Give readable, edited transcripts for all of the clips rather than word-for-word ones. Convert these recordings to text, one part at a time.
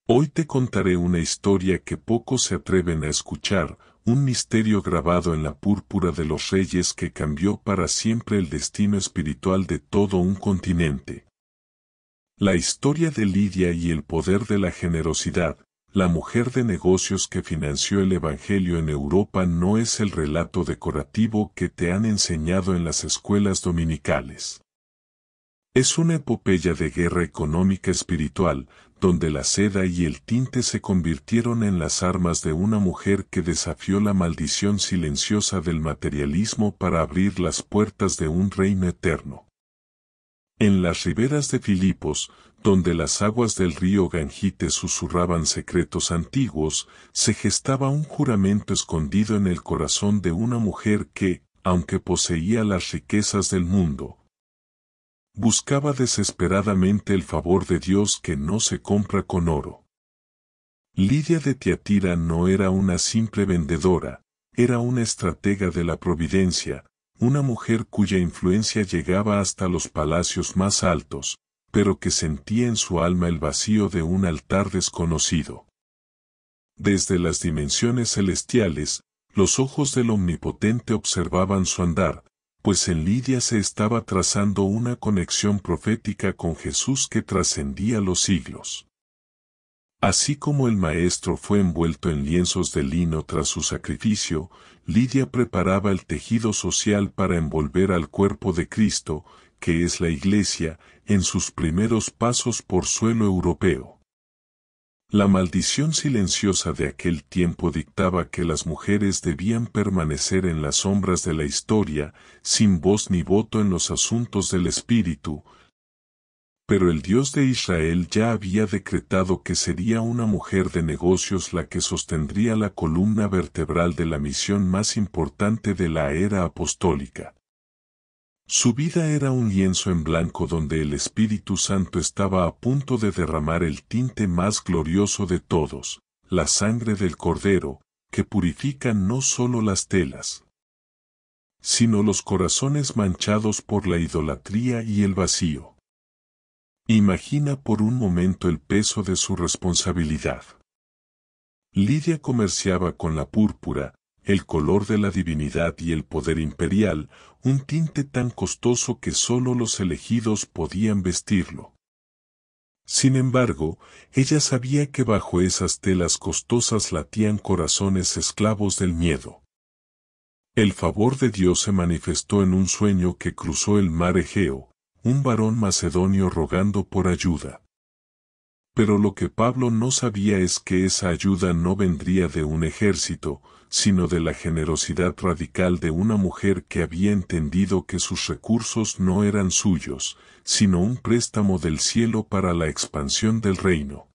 Hoy te contaré una historia que pocos se atreven a escuchar, un misterio grabado en la púrpura de los reyes que cambió para siempre el destino espiritual de todo un continente. La historia de Lidia y el poder de la generosidad, la mujer de negocios que financió el Evangelio en Europa, no es el relato decorativo que te han enseñado en las escuelas dominicales. Es una epopeya de guerra económica espiritual, donde la seda y el tinte se convirtieron en las armas de una mujer que desafió la maldición silenciosa del materialismo para abrir las puertas de un reino eterno. En las riberas de Filipos, donde las aguas del río Gangites susurraban secretos antiguos, se gestaba un juramento escondido en el corazón de una mujer que, aunque poseía las riquezas del mundo, buscaba desesperadamente el favor de Dios que no se compra con oro. Lidia de Tiatira no era una simple vendedora, era una estratega de la providencia, una mujer cuya influencia llegaba hasta los palacios más altos, pero que sentía en su alma el vacío de un altar desconocido. Desde las dimensiones celestiales, los ojos del Omnipotente observaban su andar, pues en Lidia se estaba trazando una conexión profética con Jesús que trascendía los siglos. Así como el Maestro fue envuelto en lienzos de lino tras su sacrificio, Lidia preparaba el tejido social para envolver al cuerpo de Cristo, que es la Iglesia, en sus primeros pasos por suelo europeo. La maldición silenciosa de aquel tiempo dictaba que las mujeres debían permanecer en las sombras de la historia, sin voz ni voto en los asuntos del espíritu. Pero el Dios de Israel ya había decretado que sería una mujer de negocios la que sostendría la columna vertebral de la misión más importante de la era apostólica. Su vida era un lienzo en blanco donde el Espíritu Santo estaba a punto de derramar el tinte más glorioso de todos, la sangre del Cordero, que purifica no solo las telas, sino los corazones manchados por la idolatría y el vacío. Imagina por un momento el peso de su responsabilidad. Lidia comerciaba con la púrpura, el color de la divinidad y el poder imperial, un tinte tan costoso que sólo los elegidos podían vestirlo. Sin embargo, ella sabía que bajo esas telas costosas latían corazones esclavos del miedo. El favor de Dios se manifestó en un sueño que cruzó el mar Egeo, un varón macedonio rogando por ayuda. Pero lo que Pablo no sabía es que esa ayuda no vendría de un ejército, sino de la generosidad radical de una mujer que había entendido que sus recursos no eran suyos, sino un préstamo del cielo para la expansión del reino.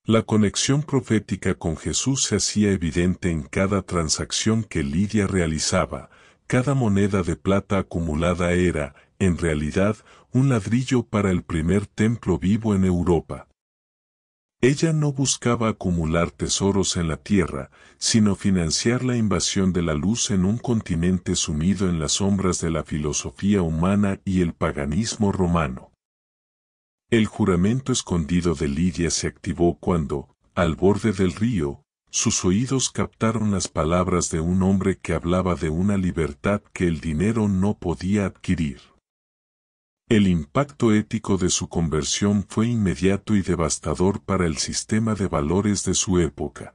La conexión profética con Jesús se hacía evidente en cada transacción que Lidia realizaba. Cada moneda de plata acumulada era, en realidad, un ladrillo para el primer templo vivo en Europa. Ella no buscaba acumular tesoros en la tierra, sino financiar la invasión de la luz en un continente sumido en las sombras de la filosofía humana y el paganismo romano. El juramento escondido de Lidia se activó cuando, al borde del río, sus oídos captaron las palabras de un hombre que hablaba de una libertad que el dinero no podía adquirir. El impacto ético de su conversión fue inmediato y devastador para el sistema de valores de su época.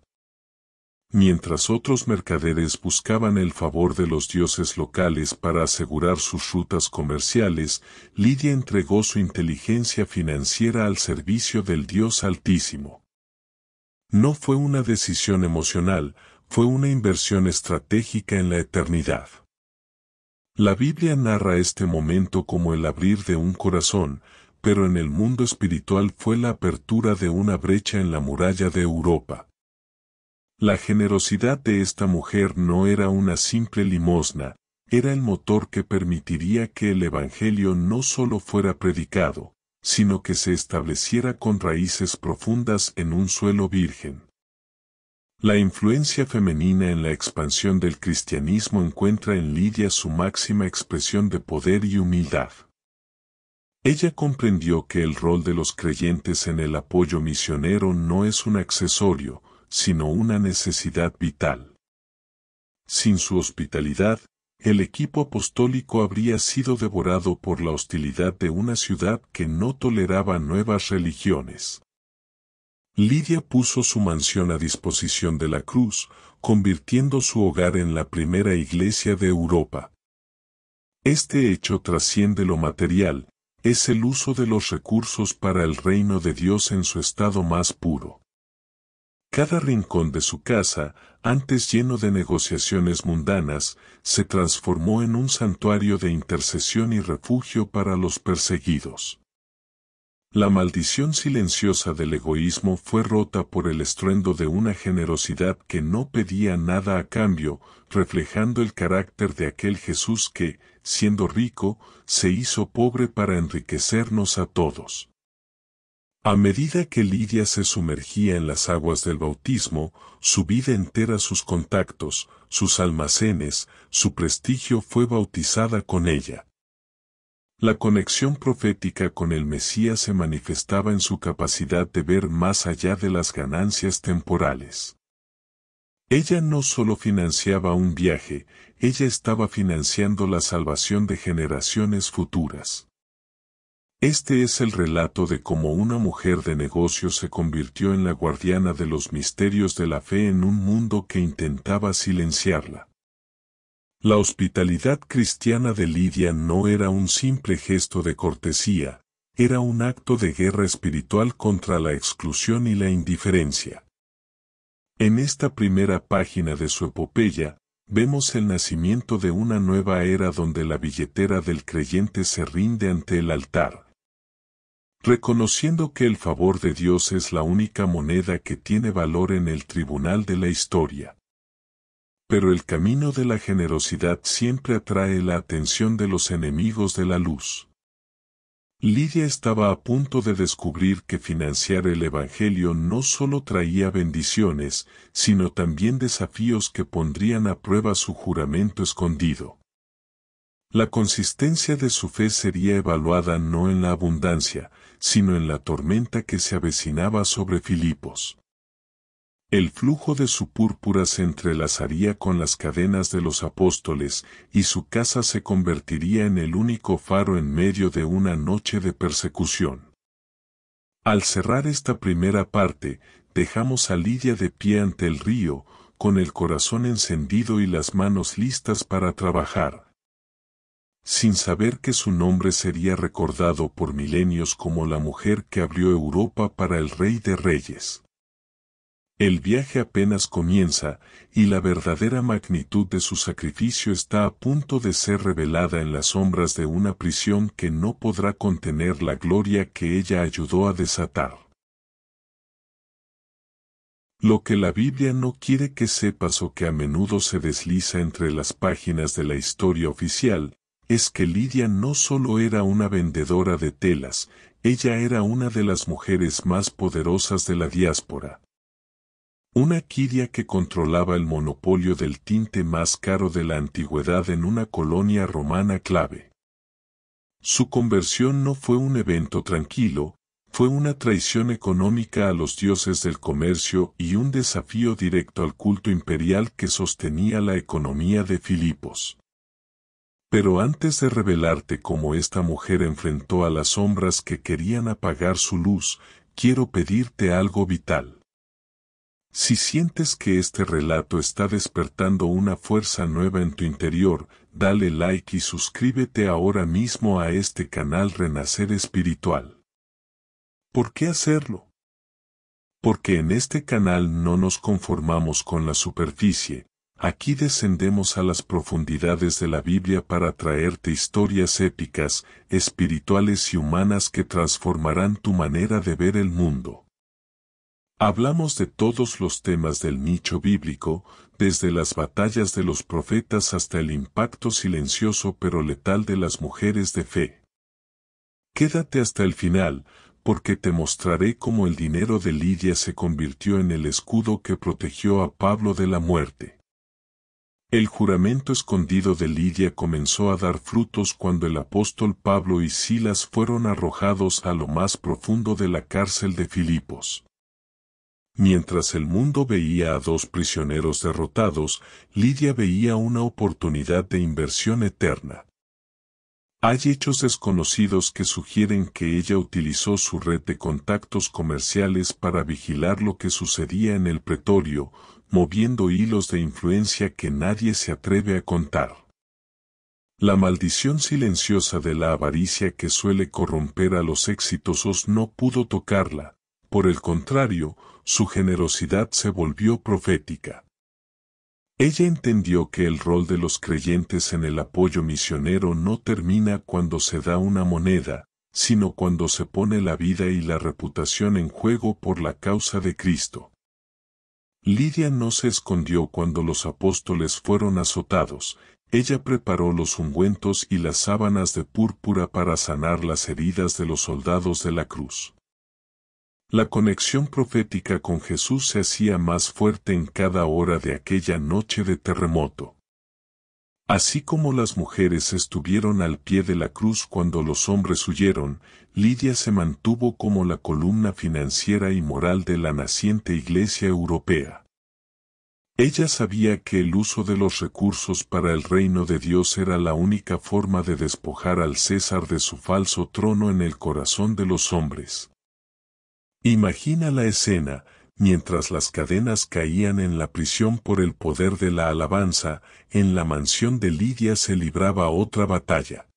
Mientras otros mercaderes buscaban el favor de los dioses locales para asegurar sus rutas comerciales, Lidia entregó su inteligencia financiera al servicio del Dios Altísimo. No fue una decisión emocional, fue una inversión estratégica en la eternidad. La Biblia narra este momento como el abrir de un corazón, pero en el mundo espiritual fue la apertura de una brecha en la muralla de Europa. La generosidad de esta mujer no era una simple limosna, era el motor que permitiría que el Evangelio no solo fuera predicado, sino que se estableciera con raíces profundas en un suelo virgen. La influencia femenina en la expansión del cristianismo encuentra en Lidia su máxima expresión de poder y humildad. Ella comprendió que el rol de los creyentes en el apoyo misionero no es un accesorio, sino una necesidad vital. Sin su hospitalidad, el equipo apostólico habría sido devorado por la hostilidad de una ciudad que no toleraba nuevas religiones. Lidia puso su mansión a disposición de la cruz, convirtiendo su hogar en la primera iglesia de Europa. Este hecho trasciende lo material, es el uso de los recursos para el reino de Dios en su estado más puro. Cada rincón de su casa, antes lleno de negociaciones mundanas, se transformó en un santuario de intercesión y refugio para los perseguidos. La maldición silenciosa del egoísmo fue rota por el estruendo de una generosidad que no pedía nada a cambio, reflejando el carácter de aquel Jesús que, siendo rico, se hizo pobre para enriquecernos a todos. A medida que Lidia se sumergía en las aguas del bautismo, su vida entera, sus contactos, sus almacenes, su prestigio fue bautizada con ella. La conexión profética con el Mesías se manifestaba en su capacidad de ver más allá de las ganancias temporales. Ella no solo financiaba un viaje, ella estaba financiando la salvación de generaciones futuras. Este es el relato de cómo una mujer de negocios se convirtió en la guardiana de los misterios de la fe en un mundo que intentaba silenciarla. La hospitalidad cristiana de Lidia no era un simple gesto de cortesía, era un acto de guerra espiritual contra la exclusión y la indiferencia. En esta primera página de su epopeya, vemos el nacimiento de una nueva era donde la billetera del creyente se rinde ante el altar, reconociendo que el favor de Dios es la única moneda que tiene valor en el tribunal de la historia. Pero el camino de la generosidad siempre atrae la atención de los enemigos de la luz. Lidia estaba a punto de descubrir que financiar el Evangelio no solo traía bendiciones, sino también desafíos que pondrían a prueba su juramento escondido. La consistencia de su fe sería evaluada no en la abundancia, sino en la tormenta que se avecinaba sobre Filipos. El flujo de su púrpura se entrelazaría con las cadenas de los apóstoles, y su casa se convertiría en el único faro en medio de una noche de persecución. Al cerrar esta primera parte, dejamos a Lidia de pie ante el río, con el corazón encendido y las manos listas para trabajar, sin saber que su nombre sería recordado por milenios como la mujer que abrió Europa para el Rey de Reyes. El viaje apenas comienza, y la verdadera magnitud de su sacrificio está a punto de ser revelada en las sombras de una prisión que no podrá contener la gloria que ella ayudó a desatar. Lo que la Biblia no quiere que sepas o que a menudo se desliza entre las páginas de la historia oficial, es que Lidia no solo era una vendedora de telas, ella era una de las mujeres más poderosas de la diáspora. Una quiria que controlaba el monopolio del tinte más caro de la antigüedad en una colonia romana clave. Su conversión no fue un evento tranquilo, fue una traición económica a los dioses del comercio y un desafío directo al culto imperial que sostenía la economía de Filipos. Pero antes de revelarte cómo esta mujer enfrentó a las sombras que querían apagar su luz, quiero pedirte algo vital. Si sientes que este relato está despertando una fuerza nueva en tu interior, dale like y suscríbete ahora mismo a este canal Renacer Espiritual. ¿Por qué hacerlo? Porque en este canal no nos conformamos con la superficie. Aquí descendemos a las profundidades de la Biblia para traerte historias épicas, espirituales y humanas que transformarán tu manera de ver el mundo. Hablamos de todos los temas del nicho bíblico, desde las batallas de los profetas hasta el impacto silencioso pero letal de las mujeres de fe. Quédate hasta el final, porque te mostraré cómo el dinero de Lidia se convirtió en el escudo que protegió a Pablo de la muerte. El juramento escondido de Lidia comenzó a dar frutos cuando el apóstol Pablo y Silas fueron arrojados a lo más profundo de la cárcel de Filipos. Mientras el mundo veía a dos prisioneros derrotados, Lidia veía una oportunidad de inversión eterna. Hay hechos desconocidos que sugieren que ella utilizó su red de contactos comerciales para vigilar lo que sucedía en el pretorio, moviendo hilos de influencia que nadie se atreve a contar. La maldición silenciosa de la avaricia que suele corromper a los exitosos no pudo tocarla, por el contrario, su generosidad se volvió profética. Ella entendió que el rol de los creyentes en el apoyo misionero no termina cuando se da una moneda, sino cuando se pone la vida y la reputación en juego por la causa de Cristo. Lidia no se escondió cuando los apóstoles fueron azotados, ella preparó los ungüentos y las sábanas de púrpura para sanar las heridas de los soldados de la cruz. La conexión profética con Jesús se hacía más fuerte en cada hora de aquella noche de terremoto. Así como las mujeres estuvieron al pie de la cruz cuando los hombres huyeron, Lidia se mantuvo como la columna financiera y moral de la naciente Iglesia europea. Ella sabía que el uso de los recursos para el reino de Dios era la única forma de despojar al César de su falso trono en el corazón de los hombres. Imagina la escena, mientras las cadenas caían en la prisión por el poder de la alabanza, en la mansión de Lidia se libraba otra batalla.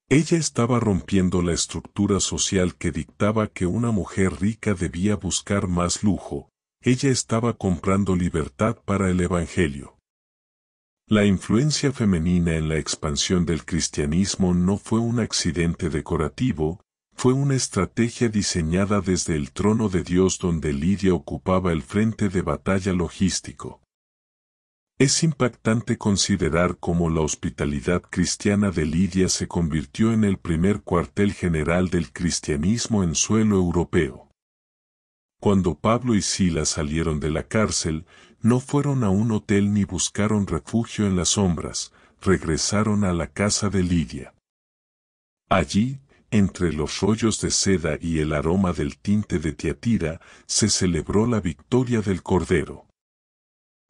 Ella estaba rompiendo la estructura social que dictaba que una mujer rica debía buscar más lujo, ella estaba comprando libertad para el Evangelio. La influencia femenina en la expansión del cristianismo no fue un accidente decorativo, fue una estrategia diseñada desde el trono de Dios donde Lidia ocupaba el frente de batalla logístico. Es impactante considerar cómo la hospitalidad cristiana de Lidia se convirtió en el primer cuartel general del cristianismo en suelo europeo. Cuando Pablo y Silas salieron de la cárcel, no fueron a un hotel ni buscaron refugio en las sombras, regresaron a la casa de Lidia. Allí, entre los rollos de seda y el aroma del tinte de Tiatira, se celebró la victoria del Cordero.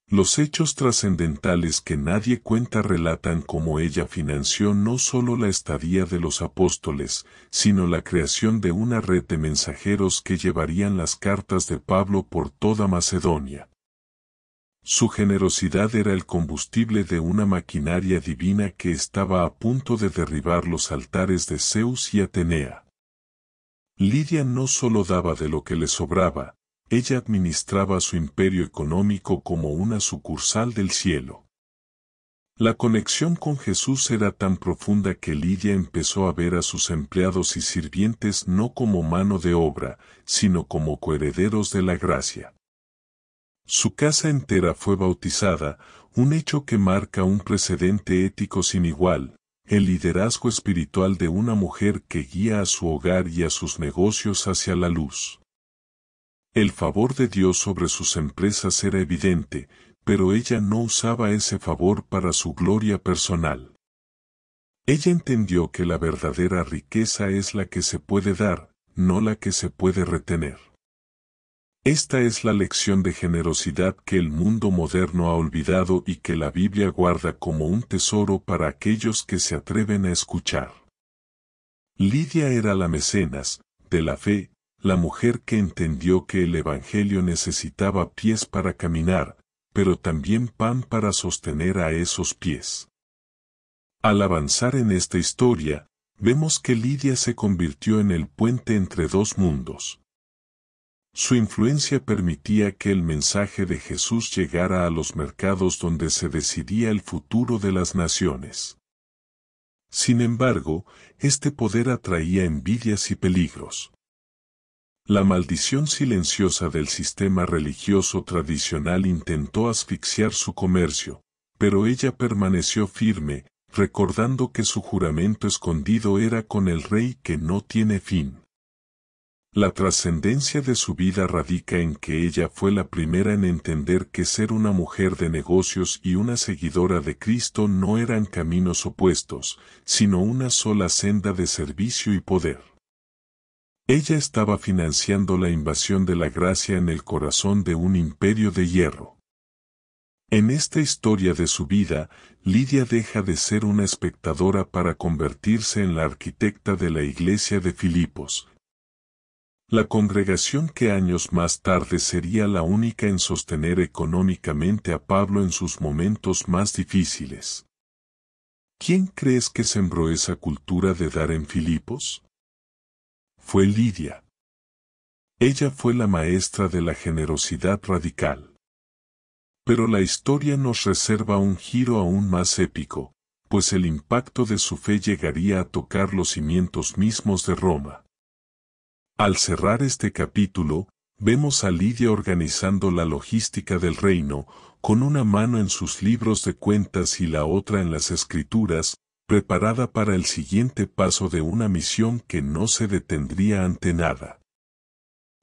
Los hechos trascendentales que nadie cuenta relatan cómo ella financió no solo la estadía de los apóstoles, sino la creación de una red de mensajeros que llevarían las cartas de Pablo por toda Macedonia. Su generosidad era el combustible de una maquinaria divina que estaba a punto de derribar los altares de Zeus y Atenea. Lidia no solo daba de lo que le sobraba, ella administraba su imperio económico como una sucursal del cielo. La conexión con Jesús era tan profunda que Lidia empezó a ver a sus empleados y sirvientes no como mano de obra, sino como coherederos de la gracia. Su casa entera fue bautizada, un hecho que marca un precedente ético sin igual, el liderazgo espiritual de una mujer que guía a su hogar y a sus negocios hacia la luz. El favor de Dios sobre sus empresas era evidente, pero ella no usaba ese favor para su gloria personal. Ella entendió que la verdadera riqueza es la que se puede dar, no la que se puede retener. Esta es la lección de generosidad que el mundo moderno ha olvidado y que la Biblia guarda como un tesoro para aquellos que se atreven a escuchar. Lidia era la mecenas, de la fe, la mujer que entendió que el Evangelio necesitaba pies para caminar, pero también pan para sostener a esos pies. Al avanzar en esta historia, vemos que Lidia se convirtió en el puente entre dos mundos. Su influencia permitía que el mensaje de Jesús llegara a los mercados donde se decidía el futuro de las naciones. Sin embargo, este poder atraía envidias y peligros. La maldición silenciosa del sistema religioso tradicional intentó asfixiar su comercio, pero ella permaneció firme, recordando que su juramento escondido era con el Rey que no tiene fin. La trascendencia de su vida radica en que ella fue la primera en entender que ser una mujer de negocios y una seguidora de Cristo no eran caminos opuestos, sino una sola senda de servicio y poder. Ella estaba financiando la invasión de la gracia en el corazón de un imperio de hierro. En esta historia de su vida, Lidia deja de ser una espectadora para convertirse en la arquitecta de la iglesia de Filipos. La congregación que años más tarde sería la única en sostener económicamente a Pablo en sus momentos más difíciles. ¿Quién crees que sembró esa cultura de dar en Filipos? Fue Lidia. Ella fue la maestra de la generosidad radical. Pero la historia nos reserva un giro aún más épico, pues el impacto de su fe llegaría a tocar los cimientos mismos de Roma. Al cerrar este capítulo, vemos a Lidia organizando la logística del reino, con una mano en sus libros de cuentas y la otra en las escrituras, preparada para el siguiente paso de una misión que no se detendría ante nada.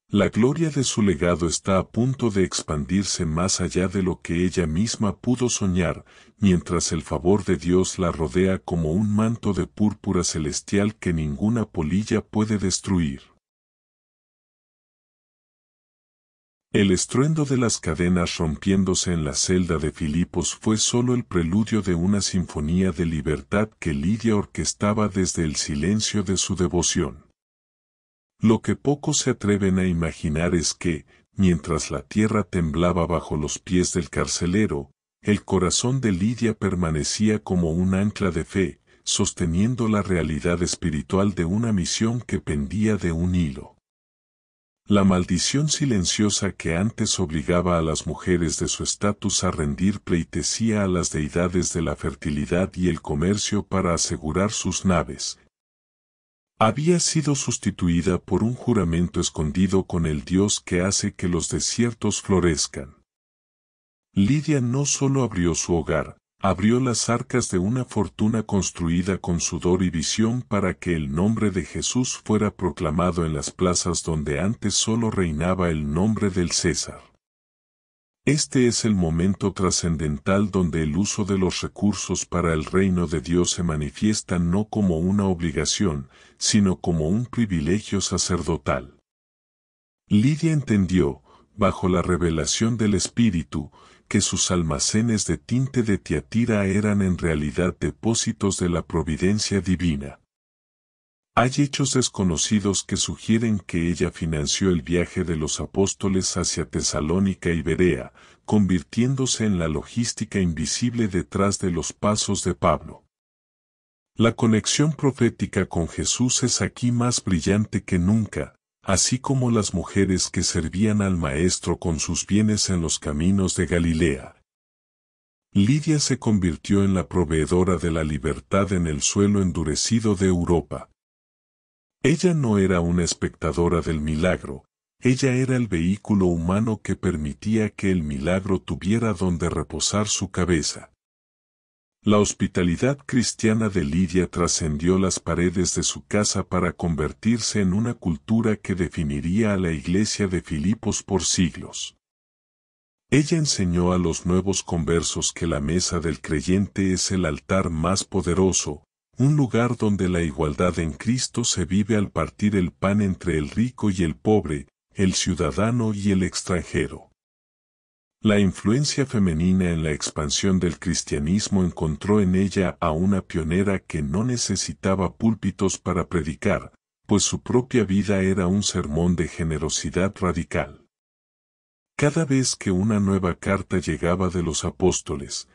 La gloria de su legado está a punto de expandirse más allá de lo que ella misma pudo soñar, mientras el favor de Dios la rodea como un manto de púrpura celestial que ninguna polilla puede destruir. El estruendo de las cadenas rompiéndose en la celda de Filipos fue solo el preludio de una sinfonía de libertad que Lidia orquestaba desde el silencio de su devoción. Lo que pocos se atreven a imaginar es que, mientras la tierra temblaba bajo los pies del carcelero, el corazón de Lidia permanecía como un ancla de fe, sosteniendo la realidad espiritual de una misión que pendía de un hilo. La maldición silenciosa que antes obligaba a las mujeres de su estatus a rendir pleitesía a las deidades de la fertilidad y el comercio para asegurar sus naves, había sido sustituida por un juramento escondido con el Dios que hace que los desiertos florezcan. Lidia no solo abrió su hogar, abrió las arcas de una fortuna construida con sudor y visión para que el nombre de Jesús fuera proclamado en las plazas donde antes solo reinaba el nombre del César. Este es el momento trascendental donde el uso de los recursos para el reino de Dios se manifiesta no como una obligación, sino como un privilegio sacerdotal. Lidia entendió, bajo la revelación del Espíritu, que sus almacenes de tinte de Tiatira eran en realidad depósitos de la providencia divina. Hay hechos desconocidos que sugieren que ella financió el viaje de los apóstoles hacia Tesalónica y Berea, convirtiéndose en la logística invisible detrás de los pasos de Pablo. La conexión profética con Jesús es aquí más brillante que nunca, así como las mujeres que servían al Maestro con sus bienes en los caminos de Galilea. Lidia se convirtió en la proveedora de la libertad en el suelo endurecido de Europa. Ella no era una espectadora del milagro, ella era el vehículo humano que permitía que el milagro tuviera donde reposar su cabeza. La hospitalidad cristiana de Lidia trascendió las paredes de su casa para convertirse en una cultura que definiría a la iglesia de Filipos por siglos. Ella enseñó a los nuevos conversos que la mesa del creyente es el altar más poderoso, un lugar donde la igualdad en Cristo se vive al partir el pan entre el rico y el pobre, el ciudadano y el extranjero. La influencia femenina en la expansión del cristianismo encontró en ella a una pionera que no necesitaba púlpitos para predicar, pues su propia vida era un sermón de generosidad radical. Cada vez que una nueva carta llegaba de los apóstoles,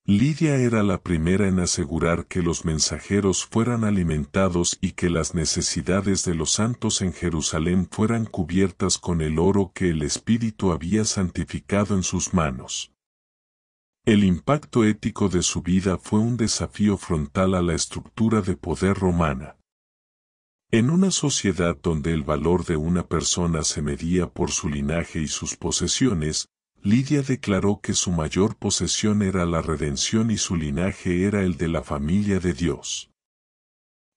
Lidia era la primera en asegurar que los mensajeros fueran alimentados y que las necesidades de los santos en Jerusalén fueran cubiertas con el oro que el Espíritu había santificado en sus manos. El impacto ético de su vida fue un desafío frontal a la estructura de poder romana. En una sociedad donde el valor de una persona se medía por su linaje y sus posesiones, Lidia declaró que su mayor posesión era la redención y su linaje era el de la familia de Dios.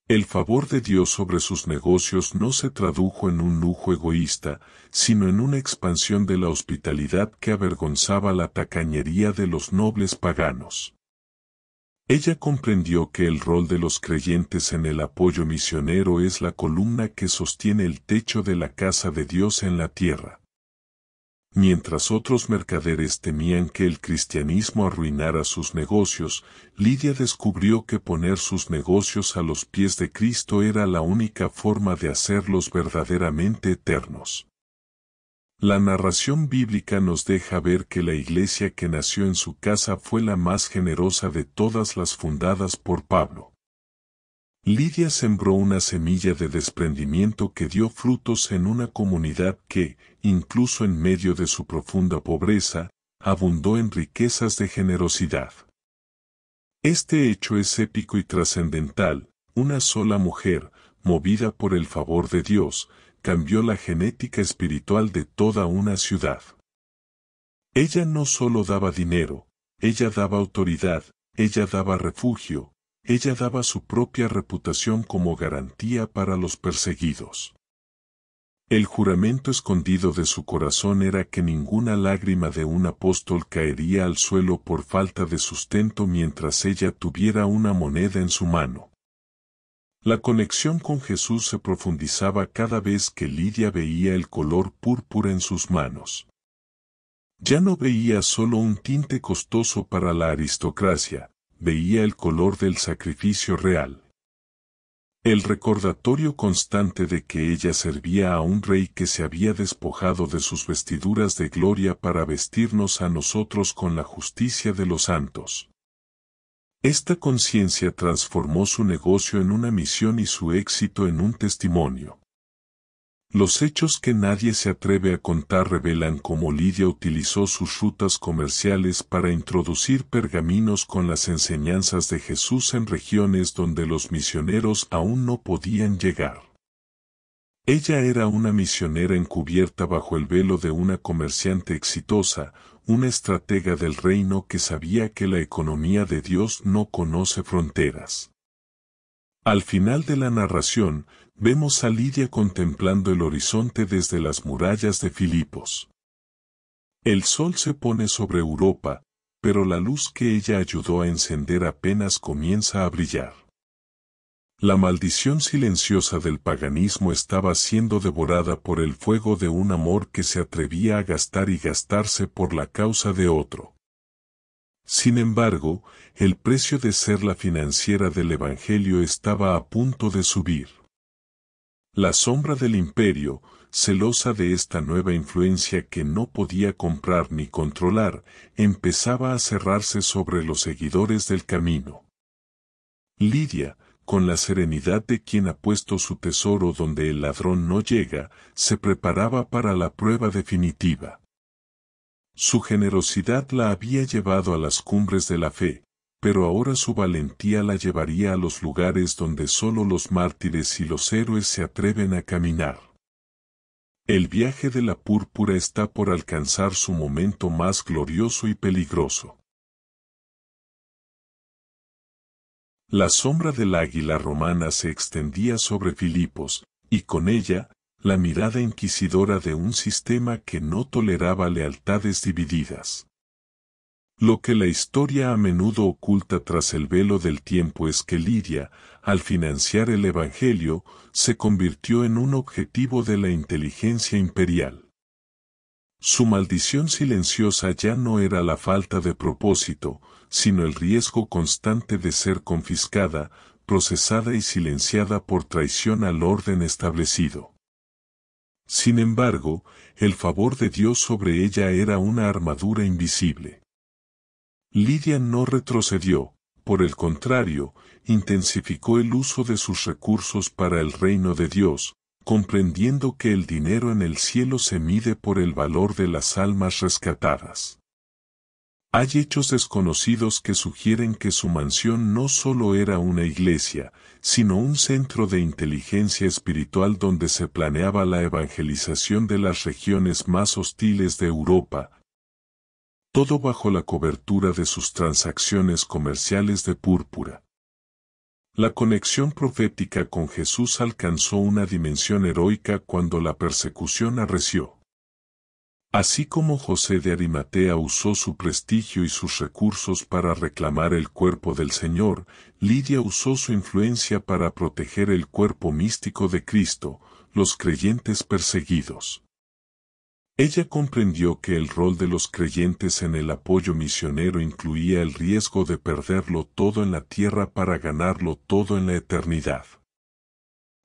El favor de Dios sobre sus negocios no se tradujo en un lujo egoísta, sino en una expansión de la hospitalidad que avergonzaba la tacañería de los nobles paganos. Ella comprendió que el rol de los creyentes en el apoyo misionero es la columna que sostiene el techo de la casa de Dios en la tierra. Mientras otros mercaderes temían que el cristianismo arruinara sus negocios, Lidia descubrió que poner sus negocios a los pies de Cristo era la única forma de hacerlos verdaderamente eternos. La narración bíblica nos deja ver que la iglesia que nació en su casa fue la más generosa de todas las fundadas por Pablo. Lidia sembró una semilla de desprendimiento que dio frutos en una comunidad que, incluso en medio de su profunda pobreza, abundó en riquezas de generosidad. Este hecho es épico y trascendental. Una sola mujer, movida por el favor de Dios, cambió la genética espiritual de toda una ciudad. Ella no solo daba dinero, ella daba autoridad, ella daba refugio, ella daba su propia reputación como garantía para los perseguidos. El juramento escondido de su corazón era que ninguna lágrima de un apóstol caería al suelo por falta de sustento mientras ella tuviera una moneda en su mano. La conexión con Jesús se profundizaba cada vez que Lidia veía el color púrpura en sus manos. Ya no veía solo un tinte costoso para la aristocracia, veía el color del sacrificio real. El recordatorio constante de que ella servía a un rey que se había despojado de sus vestiduras de gloria para vestirnos a nosotros con la justicia de los santos. Esta conciencia transformó su negocio en una misión y su éxito en un testimonio. Los hechos que nadie se atreve a contar revelan cómo Lidia utilizó sus rutas comerciales para introducir pergaminos con las enseñanzas de Jesús en regiones donde los misioneros aún no podían llegar. Ella era una misionera encubierta bajo el velo de una comerciante exitosa, una estratega del reino que sabía que la economía de Dios no conoce fronteras. Al final de la narración, vemos a Lidia contemplando el horizonte desde las murallas de Filipos. El sol se pone sobre Europa, pero la luz que ella ayudó a encender apenas comienza a brillar. La maldición silenciosa del paganismo estaba siendo devorada por el fuego de un amor que se atrevía a gastar y gastarse por la causa de otro. Sin embargo, el precio de ser la financiera del Evangelio estaba a punto de subir. La sombra del imperio, celosa de esta nueva influencia que no podía comprar ni controlar, empezaba a cerrarse sobre los seguidores del camino. Lidia, con la serenidad de quien ha puesto su tesoro donde el ladrón no llega, se preparaba para la prueba definitiva. Su generosidad la había llevado a las cumbres de la fe, pero ahora su valentía la llevaría a los lugares donde solo los mártires y los héroes se atreven a caminar. El viaje de la púrpura está por alcanzar su momento más glorioso y peligroso. La sombra del águila romana se extendía sobre Filipos, y con ella, la mirada inquisidora de un sistema que no toleraba lealtades divididas. Lo que la historia a menudo oculta tras el velo del tiempo es que Lidia, al financiar el Evangelio, se convirtió en un objetivo de la inteligencia imperial. Su maldición silenciosa ya no era la falta de propósito, sino el riesgo constante de ser confiscada, procesada y silenciada por traición al orden establecido. Sin embargo, el favor de Dios sobre ella era una armadura invisible. Lidia no retrocedió, por el contrario, intensificó el uso de sus recursos para el reino de Dios, comprendiendo que el dinero en el cielo se mide por el valor de las almas rescatadas. Hay hechos desconocidos que sugieren que su mansión no solo era una iglesia, sino un centro de inteligencia espiritual donde se planeaba la evangelización de las regiones más hostiles de Europa, todo bajo la cobertura de sus transacciones comerciales de púrpura. La conexión profética con Jesús alcanzó una dimensión heroica cuando la persecución arreció. Así como José de Arimatea usó su prestigio y sus recursos para reclamar el cuerpo del Señor, Lidia usó su influencia para proteger el cuerpo místico de Cristo, los creyentes perseguidos. Ella comprendió que el rol de los creyentes en el apoyo misionero incluía el riesgo de perderlo todo en la tierra para ganarlo todo en la eternidad.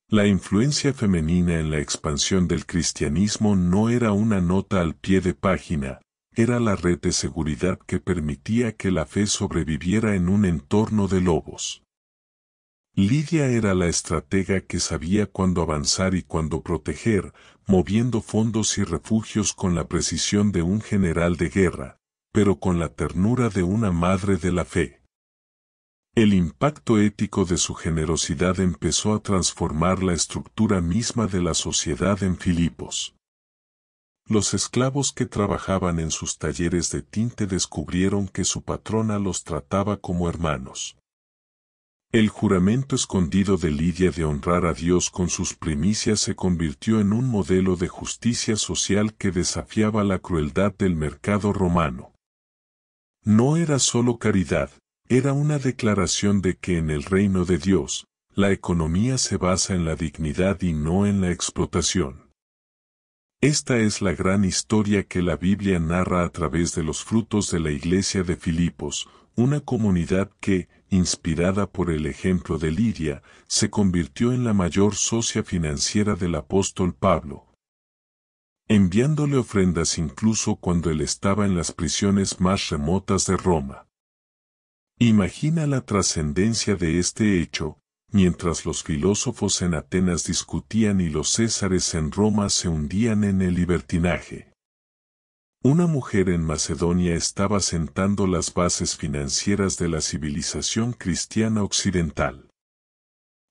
La influencia femenina en la expansión del cristianismo no era una nota al pie de página, era la red de seguridad que permitía que la fe sobreviviera en un entorno de lobos. Lidia era la estratega que sabía cuándo avanzar y cuándo proteger, moviendo fondos y refugios con la precisión de un general de guerra, pero con la ternura de una madre de la fe. El impacto ético de su generosidad empezó a transformar la estructura misma de la sociedad en Filipos. Los esclavos que trabajaban en sus talleres de tinte descubrieron que su patrona los trataba como hermanos. El juramento escondido de Lidia de honrar a Dios con sus primicias se convirtió en un modelo de justicia social que desafiaba la crueldad del mercado romano. No era solo caridad, era una declaración de que en el reino de Dios, la economía se basa en la dignidad y no en la explotación. Esta es la gran historia que la Biblia narra a través de los frutos de la iglesia de Filipos, una comunidad que, inspirada por el ejemplo de Lidia, se convirtió en la mayor socia financiera del apóstol Pablo, enviándole ofrendas incluso cuando él estaba en las prisiones más remotas de Roma. Imagina la trascendencia de este hecho, mientras los filósofos en Atenas discutían y los césares en Roma se hundían en el libertinaje. Una mujer en Macedonia estaba sentando las bases financieras de la civilización cristiana occidental.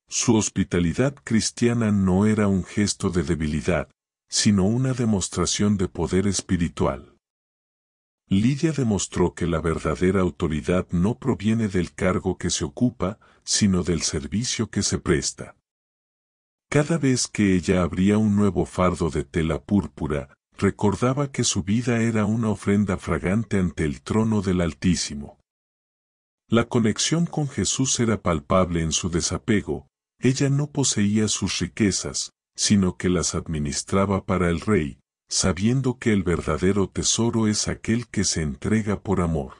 Su hospitalidad cristiana no era un gesto de debilidad, sino una demostración de poder espiritual. Lidia demostró que la verdadera autoridad no proviene del cargo que se ocupa, sino del servicio que se presta. Cada vez que ella abría un nuevo fardo de tela púrpura, recordaba que su vida era una ofrenda fragante ante el trono del Altísimo. La conexión con Jesús era palpable en su desapego, ella no poseía sus riquezas, sino que las administraba para el Rey, sabiendo que el verdadero tesoro es aquel que se entrega por amor.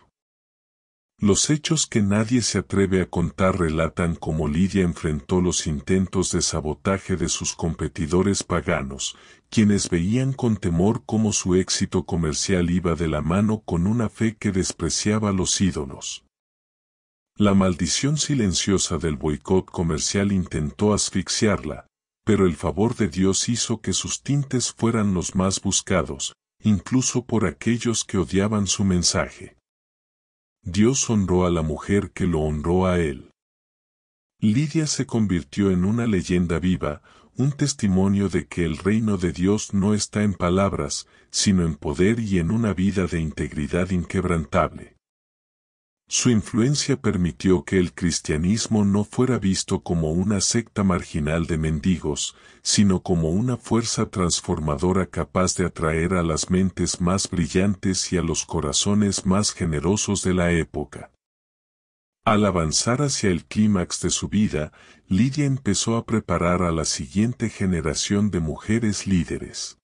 Los hechos que nadie se atreve a contar relatan cómo Lidia enfrentó los intentos de sabotaje de sus competidores paganos, quienes veían con temor cómo su éxito comercial iba de la mano con una fe que despreciaba los ídolos. La maldición silenciosa del boicot comercial intentó asfixiarla, pero el favor de Dios hizo que sus tintes fueran los más buscados, incluso por aquellos que odiaban su mensaje. Dios honró a la mujer que lo honró a él. Lidia se convirtió en una leyenda viva, un testimonio de que el reino de Dios no está en palabras, sino en poder y en una vida de integridad inquebrantable. Su influencia permitió que el cristianismo no fuera visto como una secta marginal de mendigos, sino como una fuerza transformadora capaz de atraer a las mentes más brillantes y a los corazones más generosos de la época. Al avanzar hacia el clímax de su vida, Lidia empezó a preparar a la siguiente generación de mujeres líderes.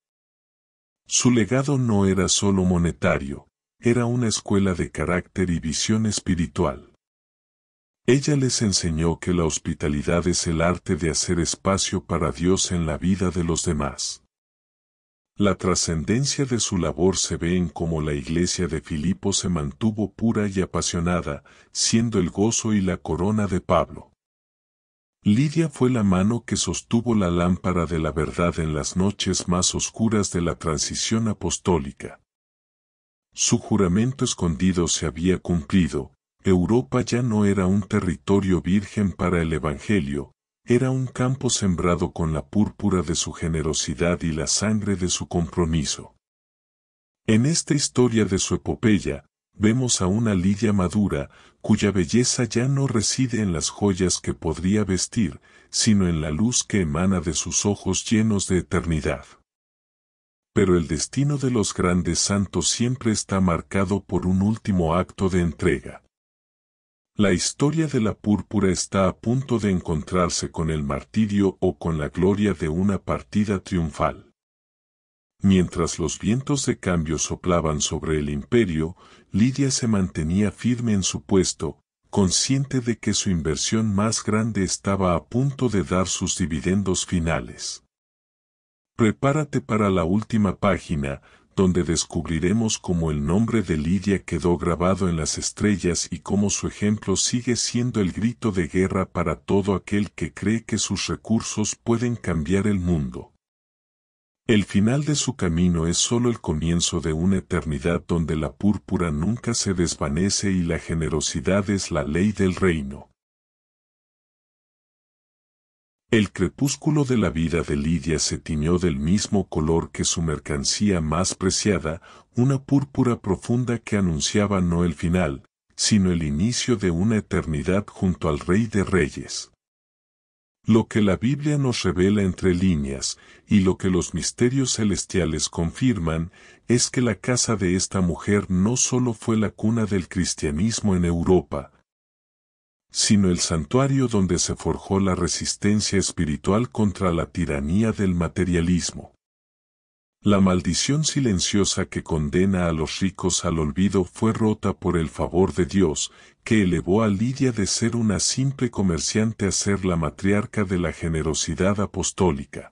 Su legado no era solo monetario, era una escuela de carácter y visión espiritual. Ella les enseñó que la hospitalidad es el arte de hacer espacio para Dios en la vida de los demás. La trascendencia de su labor se ve en cómo la iglesia de Filipos se mantuvo pura y apasionada, siendo el gozo y la corona de Pablo. Lidia fue la mano que sostuvo la lámpara de la verdad en las noches más oscuras de la transición apostólica. Su juramento escondido se había cumplido, Europa ya no era un territorio virgen para el Evangelio, era un campo sembrado con la púrpura de su generosidad y la sangre de su compromiso. En esta historia de su epopeya, vemos a una Lidia madura, cuya belleza ya no reside en las joyas que podría vestir, sino en la luz que emana de sus ojos llenos de eternidad. Pero el destino de los grandes santos siempre está marcado por un último acto de entrega. La historia de la púrpura está a punto de encontrarse con el martirio o con la gloria de una partida triunfal. Mientras los vientos de cambio soplaban sobre el imperio, Lidia se mantenía firme en su puesto, consciente de que su inversión más grande estaba a punto de dar sus dividendos finales. Prepárate para la última página, donde descubriremos cómo el nombre de Lidia quedó grabado en las estrellas y cómo su ejemplo sigue siendo el grito de guerra para todo aquel que cree que sus recursos pueden cambiar el mundo. El final de su camino es solo el comienzo de una eternidad donde la púrpura nunca se desvanece y la generosidad es la ley del reino. El crepúsculo de la vida de Lidia se tiñó del mismo color que su mercancía más preciada, una púrpura profunda que anunciaba no el final, sino el inicio de una eternidad junto al Rey de Reyes. Lo que la Biblia nos revela entre líneas, y lo que los misterios celestiales confirman, es que la casa de esta mujer no solo fue la cuna del cristianismo en Europa, sino el santuario donde se forjó la resistencia espiritual contra la tiranía del materialismo. La maldición silenciosa que condena a los ricos al olvido fue rota por el favor de Dios, que elevó a Lidia de ser una simple comerciante a ser la matriarca de la generosidad apostólica.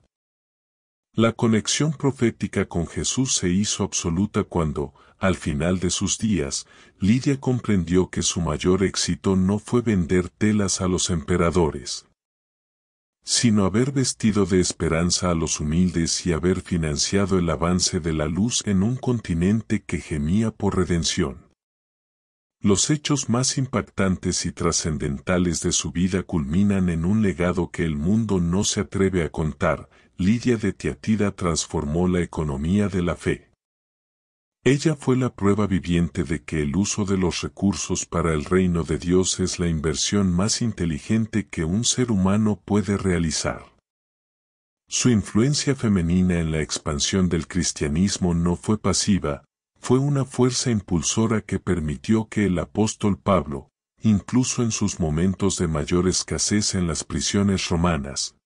La conexión profética con Jesús se hizo absoluta cuando, al final de sus días, Lidia comprendió que su mayor éxito no fue vender telas a los emperadores, sino haber vestido de esperanza a los humildes y haber financiado el avance de la luz en un continente que gemía por redención. Los hechos más impactantes y trascendentales de su vida culminan en un legado que el mundo no se atreve a contar. Lidia de Tiatira transformó la economía de la fe. Ella fue la prueba viviente de que el uso de los recursos para el reino de Dios es la inversión más inteligente que un ser humano puede realizar. Su influencia femenina en la expansión del cristianismo no fue pasiva, fue una fuerza impulsora que permitió que el apóstol Pablo, incluso en sus momentos de mayor escasez en las prisiones romanas,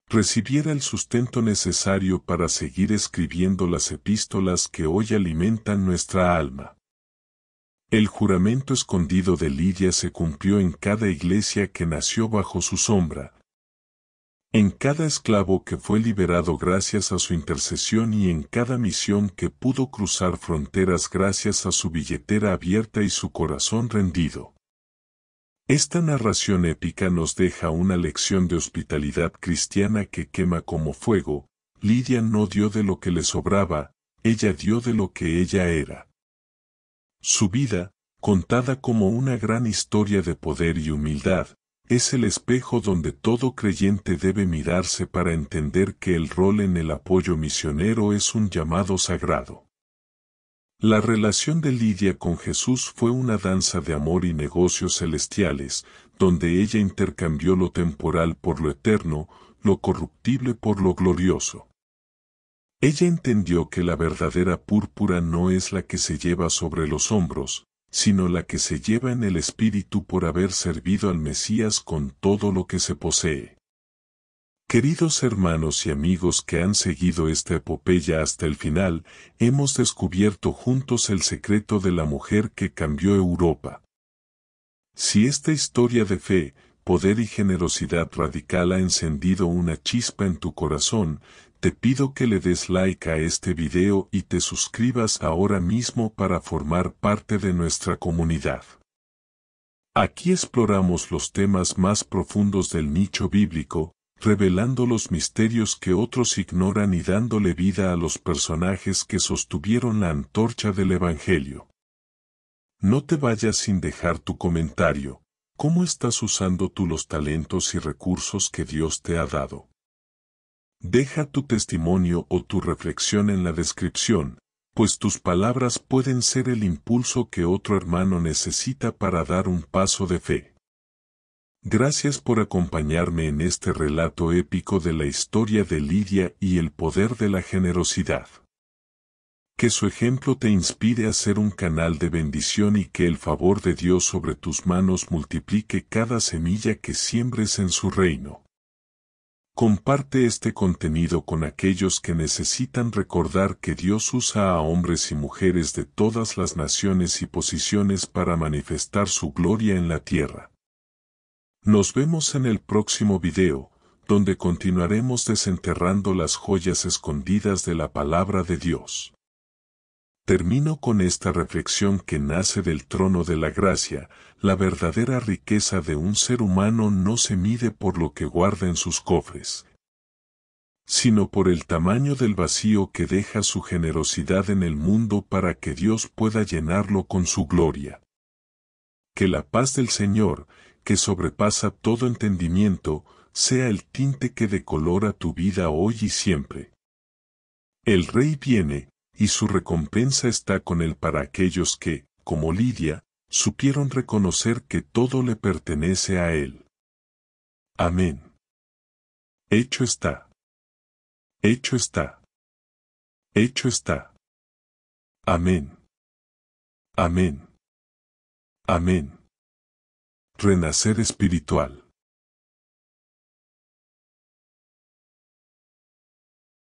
recibiera el sustento necesario para seguir escribiendo las epístolas que hoy alimentan nuestra alma. El juramento escondido de Lidia se cumplió en cada iglesia que nació bajo su sombra, en cada esclavo que fue liberado gracias a su intercesión y en cada misión que pudo cruzar fronteras gracias a su billetera abierta y su corazón rendido. Esta narración épica nos deja una lección de hospitalidad cristiana que quema como fuego. Lidia no dio de lo que le sobraba, ella dio de lo que ella era. Su vida, contada como una gran historia de poder y humildad, es el espejo donde todo creyente debe mirarse para entender que el rol en el apoyo misionero es un llamado sagrado. La relación de Lidia con Jesús fue una danza de amor y negocios celestiales, donde ella intercambió lo temporal por lo eterno, lo corruptible por lo glorioso. Ella entendió que la verdadera púrpura no es la que se lleva sobre los hombros, sino la que se lleva en el espíritu por haber servido al Mesías con todo lo que se posee. Queridos hermanos y amigos que han seguido esta epopeya hasta el final, hemos descubierto juntos el secreto de la mujer que cambió Europa. Si esta historia de fe, poder y generosidad radical ha encendido una chispa en tu corazón, te pido que le des like a este video y te suscribas ahora mismo para formar parte de nuestra comunidad. Aquí exploramos los temas más profundos del nicho bíblico, revelando los misterios que otros ignoran y dándole vida a los personajes que sostuvieron la antorcha del Evangelio. No te vayas sin dejar tu comentario. ¿Cómo estás usando tú los talentos y recursos que Dios te ha dado? Deja tu testimonio o tu reflexión en la descripción. pues tus palabras pueden ser el impulso que otro hermano necesita para dar un paso de fe. Gracias por acompañarme en este relato épico de la historia de Lidia y el poder de la generosidad. Que su ejemplo te inspire a ser un canal de bendición y que el favor de Dios sobre tus manos multiplique cada semilla que siembres en su reino. Comparte este contenido con aquellos que necesitan recordar que Dios usa a hombres y mujeres de todas las naciones y posiciones para manifestar su gloria en la tierra. Nos vemos en el próximo video, donde continuaremos desenterrando las joyas escondidas de la palabra de Dios. Termino con esta reflexión que nace del trono de la gracia: la verdadera riqueza de un ser humano no se mide por lo que guarda en sus cofres, sino por el tamaño del vacío que deja su generosidad en el mundo para que Dios pueda llenarlo con su gloria. Que la paz del Señor, que sobrepasa todo entendimiento, sea el tinte que decolora tu vida hoy y siempre. El Rey viene, y su recompensa está con él para aquellos que, como Lidia, supieron reconocer que todo le pertenece a él. Amén. Hecho está. Hecho está. Hecho está. Amén. Amén. Amén. Renacer espiritual.